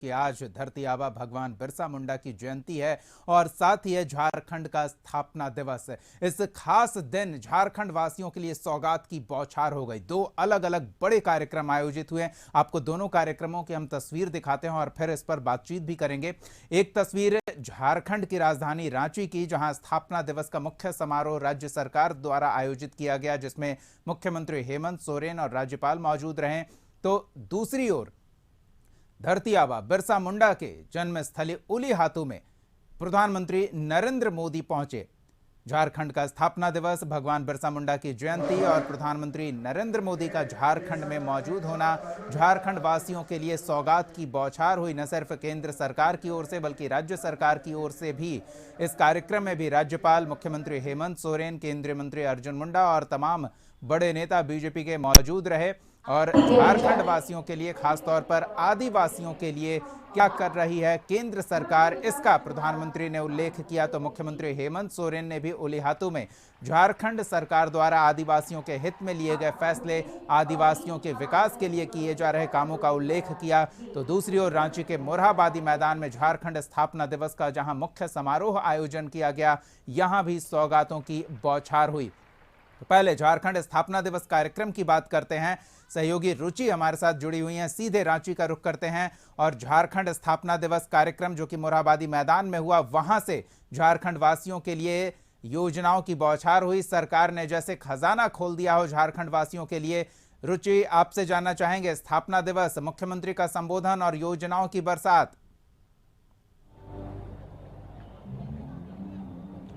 कि आज धरती आबा भगवान बिरसा मुंडा की जयंती है और साथ ही है झारखंड का स्थापना दिवस। इस खास दिन झारखंड वासियों के लिए सौगात की बौछार हो गई। दो अलग अलग बड़े कार्यक्रम आयोजित हुए। आपको दोनों कार्यक्रमों की हम तस्वीर दिखाते हैं और फिर इस पर बातचीत भी करेंगे। एक तस्वीर झारखंड की राजधानी रांची की, जहां स्थापना दिवस का मुख्य समारोह राज्य सरकार द्वारा आयोजित किया गया, जिसमें मुख्यमंत्री हेमंत सोरेन और राज्यपाल मौजूद रहे। तो दूसरी ओर धरती आबा बिरसा मुंडा के जन्मस्थली उलीहातू में प्रधानमंत्री नरेंद्र मोदी पहुंचे। झारखंड का स्थापना दिवस, भगवान बिरसा मुंडा की जयंती और प्रधानमंत्री नरेंद्र मोदी का झारखंड में मौजूद होना झारखंड वासियों के लिए सौगात की बौछार हुई। न सिर्फ केंद्र सरकार की ओर से बल्कि राज्य सरकार की ओर से भी इस कार्यक्रम में भी राज्यपाल, मुख्यमंत्री हेमंत सोरेन, केंद्रीय मंत्री अर्जुन मुंडा और तमाम बड़े नेता बीजेपी के मौजूद रहे। और झारखंड वासियों के लिए, खासतौर पर आदिवासियों के लिए क्या कर रही है केंद्र सरकार, इसका प्रधानमंत्री ने उल्लेख किया। तो मुख्यमंत्री हेमंत सोरेन ने भी उलीहातू में झारखंड सरकार द्वारा आदिवासियों के हित में लिए गए फैसले, आदिवासियों के विकास के लिए किए जा रहे कामों का उल्लेख किया। तो दूसरी ओर रांची के मोरहाबादी मैदान में झारखंड स्थापना दिवस का जहां मुख्य समारोह आयोजन किया गया, यहां भी सौगातों की बौछार हुई। तो पहले झारखंड स्थापना दिवस कार्यक्रम की बात करते हैं। सहयोगी रुचि हमारे साथ जुड़ी हुई हैं, सीधे रांची का रुख करते हैं और झारखंड स्थापना दिवस कार्यक्रम जो कि मोरहाबादी मैदान में हुआ, वहां से झारखंड वासियों के लिए योजनाओं की बौछार हुई। सरकार ने जैसे खजाना खोल दिया हो झारखंड वासियों के लिए। रुचि, आपसे जानना चाहेंगे, स्थापना दिवस, मुख्यमंत्री का संबोधन और योजनाओं की बरसात।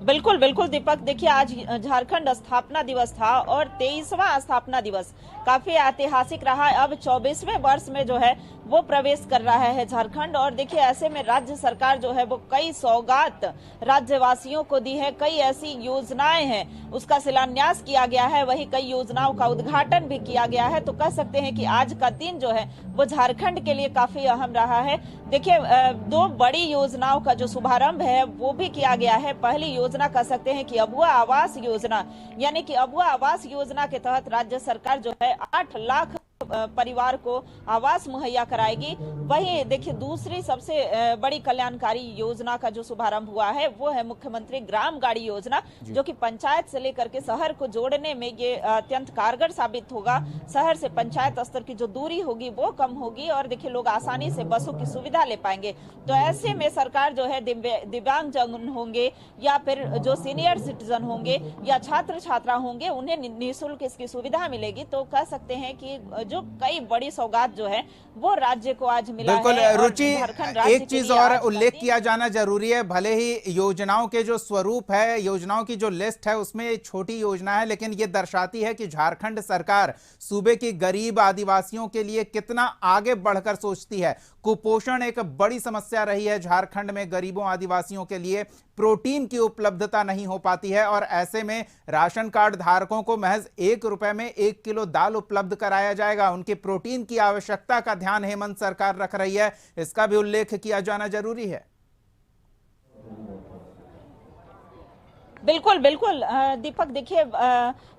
बिल्कुल बिल्कुल दीपक, देखिए आज झारखंड स्थापना दिवस था और 23वां स्थापना दिवस काफी ऐतिहासिक रहा। अब 24वें वर्ष में जो है वो प्रवेश कर रहा है झारखंड। और देखिए ऐसे में राज्य सरकार जो है वो कई सौगात राज्यवासियों को दी है, कई ऐसी योजनाएं हैं उसका शिलान्यास किया गया है, वही कई योजनाओं का उद्घाटन भी किया गया है। तो कह सकते हैं कि आज का दिन जो है वो झारखंड के लिए काफी अहम रहा है। देखिए दो बड़ी योजनाओं का जो शुभारंभ है वो भी किया गया है। पहली योजना कह सकते हैं कि अबुआ आवास योजना, यानी कि अबुआ आवास योजना के तहत राज्य सरकार जो है 8 लाख परिवार को आवास मुहैया कराएगी। वहीं देखिए दूसरी सबसे बड़ी कल्याणकारी योजना का जो शुभारंभ हुआ है वो है मुख्यमंत्री ग्राम गाड़ी योजना, जो कि पंचायत से लेकर के शहर को जोड़ने में ये अत्यंत कारगर साबित होगा। शहर से पंचायत स्तर की जो दूरी होगी वो कम होगी और देखिए लोग आसानी से बसों की सुविधा ले पाएंगे। तो ऐसे में सरकार जो है दिव्यांग जन होंगे या फिर जो सीनियर सिटीजन होंगे या छात्र छात्रा होंगे, उन्हें निःशुल्क इसकी सुविधा मिलेगी। तो कह सकते हैं कि जो कई बड़ी सौगात जो है वो राज्य को आज मिला है। बिल्कुल रुचि, एक चीज और उल्लेख किया जाना जरूरी है। भले ही योजनाओं के जो स्वरूप है, योजनाओं की जो लिस्ट है उसमें छोटी योजना है, लेकिन ये दर्शाती है कि झारखंड सरकार सूबे की गरीब आदिवासियों के लिए कितना आगे बढ़कर सोचती है। कुपोषण एक बड़ी समस्या रही है झारखंड में। गरीबों आदिवासियों के लिए प्रोटीन की उपलब्धता नहीं हो पाती है और ऐसे में राशन कार्ड धारकों को महज 1 रुपए में 1 किलो दाल उपलब्ध कराया जाएगा। उनके प्रोटीन की आवश्यकता का ध्यान हेमंत सरकार रख रही है, इसका भी उल्लेख किया जाना जरूरी है। बिल्कुल बिल्कुल दीपक, देखिए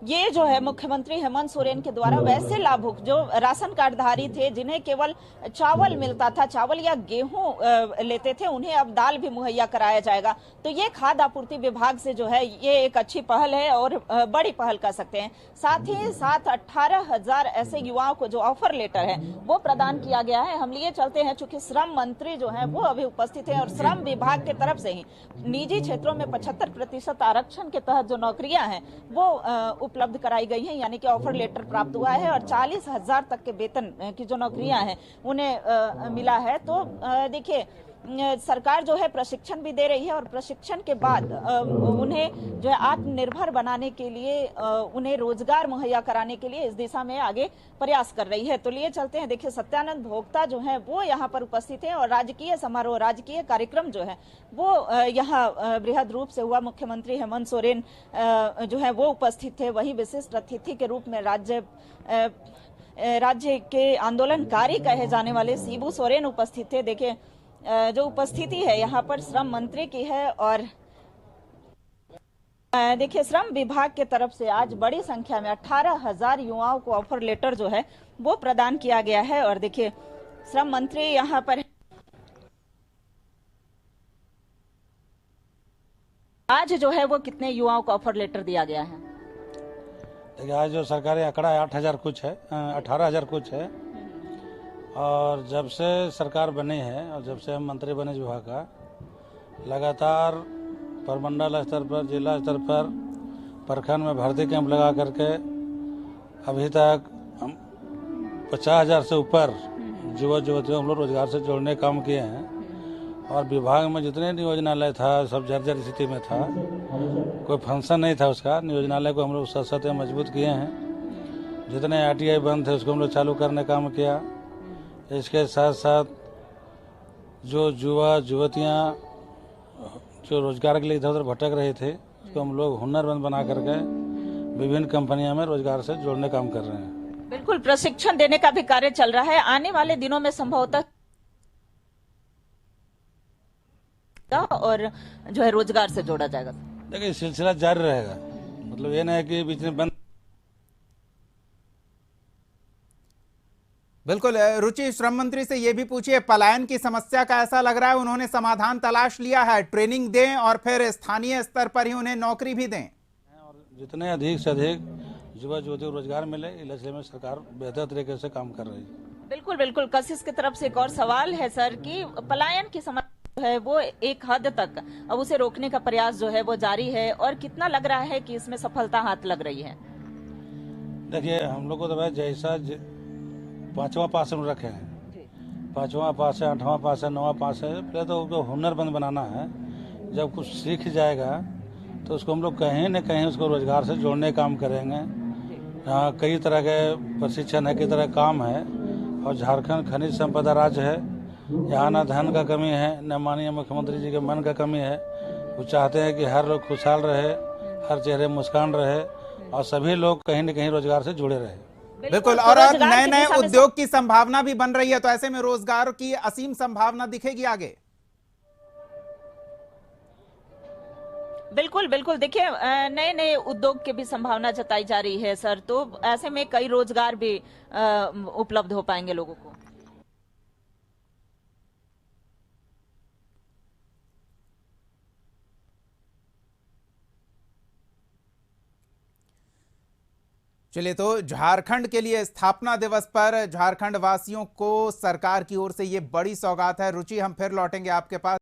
ये जो है मुख्यमंत्री हेमंत सोरेन के द्वारा वैसे लाभुक जो राशन कार्डधारी थे, जिन्हें केवल चावल मिलता था, चावल या गेहूं लेते थे, उन्हें अब दाल भी मुहैया कराया जाएगा। तो ये खाद्य आपूर्ति विभाग से जो है ये एक अच्छी पहल है और बड़ी पहल कर सकते हैं। साथ ही साथ 18,000 ऐसे युवाओं को जो ऑफर लेटर है वो प्रदान किया गया है। हम लिए चलते हैं, चूंकि श्रम मंत्री जो है वो अभी उपस्थित है और श्रम विभाग की तरफ से ही निजी क्षेत्रों में 75% आरक्षण के तहत जो नौकरियां हैं वो उपलब्ध कराई गई हैं, यानी कि ऑफर लेटर प्राप्त हुआ है और 40,000 तक के वेतन की जो नौकरियां हैं उन्हें मिला है। तो देखिए सरकार जो है प्रशिक्षण भी दे रही है और प्रशिक्षण के बाद उन्हें जो है आत्मनिर्भर बनाने के लिए, उन्हें रोजगार मुहैया कराने के लिए इस दिशा में आगे प्रयास कर रही है। तो लिए चलते हैं, देखिए सत्यानंद भोक्ता जो है वो यहाँ पर उपस्थित है और राजकीय समारोह, राजकीय कार्यक्रम जो है वो यहाँ बृहद रूप से हुआ। मुख्यमंत्री हेमंत सोरेन जो है वो उपस्थित थे। वही विशिष्ट अतिथि के रूप में राज्य के आंदोलनकारी कहे जाने वाले शिबू सोरेन उपस्थित थे। देखिए जो उपस्थिति है यहाँ पर श्रम मंत्री की है और देखिए श्रम विभाग के तरफ से आज बड़ी संख्या में 18,000 युवाओं को ऑफर लेटर जो है वो प्रदान किया गया है। और देखिए श्रम मंत्री यहाँ पर आज जो है वो कितने युवाओं को ऑफर लेटर दिया गया है? देखिए, आज जो सरकारी आंकड़ा है 8,000 कुछ है, 18,0000 कुछ है। और जब से सरकार बनी है और जब से हम मंत्री बने विभाग का, लगातार प्रमंडल स्तर पर, जिला स्तर पर, प्रखंड में भर्ती कैंप लगा करके अभी तक हम 50,000 से ऊपर युवा युवतियों हम लोग रोजगार से जोड़ने काम किए हैं। और विभाग में जितने नियोजनालय था सब जर्जर स्थिति में था, कोई फंक्शन नहीं था उसका। नियोजनालय को हम लोग सशक्त मजबूत किए हैं। जितने ITI बंद थे उसको हम लोग चालू करने काम किया। इसके साथ साथ जो युवा युवतियाँ जो रोजगार के लिए इधर उधर भटक रहे थे उसको हम लोग हुनरमंद बना करके विभिन्न कंपनियों में रोजगार से जोड़ने काम कर रहे हैं। बिल्कुल, प्रशिक्षण देने का भी कार्य चल रहा है। आने वाले दिनों में संभवतः और जो है रोजगार से जोड़ा जाएगा। देखिए, सिलसिला जारी रहेगा, मतलब ये नहीं है कि बीच में बंद। बिल्कुल रुचि, श्रम मंत्री से ये भी पूछिए, पलायन की समस्या का ऐसा लग रहा है उन्होंने समाधान तलाश लिया है, ट्रेनिंग दें और फिर स्थानीय स्तर पर ही उन्हें नौकरी भी दें। और जितने अधिक से अधिक युवा युवतियों को रोजगार मिले, इस में सरकार बेहतर तरीके से काम कर रही है। बिल्कुल बिल्कुल। कशिश की तरफ से एक और सवाल है सर कि पलायन की समस्या है वो एक हद तक अब उसे रोकने का प्रयास जो है वो जारी है, और कितना लग रहा है कि इसमें सफलता हाथ लग रही है? देखिए, हम लोग को तो भाई जैसा 5वां पास हम रखे हैं, 5वां पास है, 8वां पास है, 9वां पास है। पहले तो उसको हुनरमंद बनाना है। जब कुछ सीख जाएगा तो उसको हम लोग कहीं न कहीं उसको रोजगार से जोड़ने का काम करेंगे। यहाँ कई तरह के प्रशिक्षण है, कई तरह का काम है। और झारखंड खनिज संपदा राज्य है, यहाँ न धन का कमी है, न माननीय मुख्यमंत्री जी के मन का कमी है। वो चाहते हैं कि हर लोग खुशहाल रहे, हर चेहरे मुस्कान रहे और सभी लोग कहीं न कहीं रोजगार से जुड़े रहे। बिल्कुल, और अब नए नए उद्योग की संभावना भी बन रही है, तो ऐसे में रोजगार की असीम संभावना दिखेगी आगे। बिल्कुल बिल्कुल। देखिए, नए नए उद्योग की भी संभावना जताई जा रही है सर, तो ऐसे में कई रोजगार भी उपलब्ध हो पाएंगे लोगों को। चलिए, तो झारखंड के लिए स्थापना दिवस पर झारखंड वासियों को सरकार की ओर से ये बड़ी सौगात है। रुचि, हम फिर लौटेंगे आपके पास।